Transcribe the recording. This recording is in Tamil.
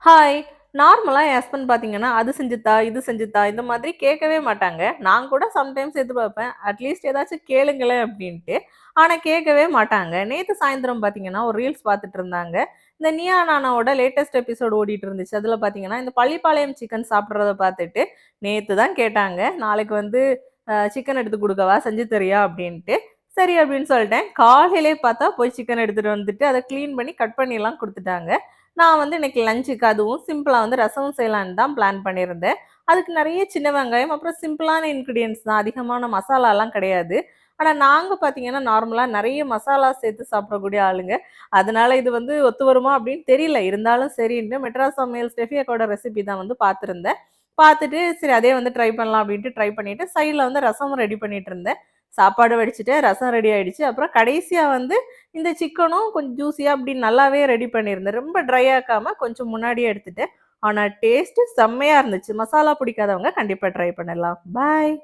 ஹாய். நார்மலா என் ஹஸ்பண்ட் பார்த்தீங்கன்னா, அது செஞ்சு தா, இது செஞ்சு தா, இந்த மாதிரி கேட்கவே மாட்டாங்க. நான் கூட சம்டைம்ஸ் எதிர்பார்ப்பேன். அட்லீஸ்ட் ஏதாச்சும் கேளுங்களேன் அப்டின்ட்டு. ஆனா கேட்கவே மாட்டாங்க. நேத்து சாயந்திரம் பார்த்தீங்கன்னா, ஒரு ரீல்ஸ் பார்த்துட்டு இருந்தாங்க. இந்த நியா நானாவோட லேட்டஸ்ட் எபிசோட் ஓடிட்டு இருந்துச்சு. அதில பார்த்தீங்கன்னா, இந்த பள்ளிப்பாளையம் சிக்கன் சாப்பிடுறத பார்த்துட்டு, நேத்து தான் கேட்டாங்க. நாளைக்கு வந்து சிக்கன் எடுத்து குடுக்கவா? செஞ்சு தரியா? அப்டின்ட்டு. சரி அப்டின்னு சொல்ட்டேன். காலையிலே பார்த்தா போய் சிக்கன் எடுத்துட்டு வந்துட்டு, அத கிளீன் பண்ணி கட் பண்ணிலாம் குடுத்துட்டாங்க. நான் வந்து இன்னைக்கு லஞ்சுக்கு அதுவும் சிம்பிளா வந்து ரசமும் செய்யலான்னு தான் பிளான் பண்ணியிருந்தேன். அதுக்கு நெறைய சின்ன வெங்காயம், அப்புறம் சிம்பிளான இன்கிரீடியன்ட்ஸ் தான். அதிகமான மசாலாலாம் கிடையாது. ஆனா நாங்க பார்த்தீங்கன்னா, நார்மலா நெறைய மசாலா சேர்த்து சாப்பிடக்கூடிய ஆளுங்க. அதனால இது வந்து ஒத்து வருமா அப்படின்னு தெரியல. இருந்தாலும் சரின்ட்டு மெட்ராஸ் சமையல் ஸ்டெஃபி அக்காவோட ரெசிபி தான் வந்து பார்த்துருந்தேன். பார்த்துட்டு சரி அதே வந்து ட்ரை பண்ணலாம் அப்படின்ட்டு ட்ரை பண்ணிட்டு, சைட்ல வந்து ரசமும் ரெடி பண்ணிட்டு இருந்தேன். சாப்பாடு வடிச்சுட்டேன், ரசம் ரெடி ஆயிடுச்சு. அப்புறம் கடைசியா வந்து இந்த சிக்கனும் கொஞ்சம் ஜூஸியா அப்படி நல்லாவே ரெடி பண்ணியிருந்தேன். ரொம்ப ட்ரை ஆக்காம கொஞ்சம் முன்னாடியே எடுத்துட்டேன். ஆனா டேஸ்ட்டு செம்மையா இருந்துச்சு. மசாலா பிடிக்காதவங்க கண்டிப்பா ட்ரை பண்ணலாம். பாய்.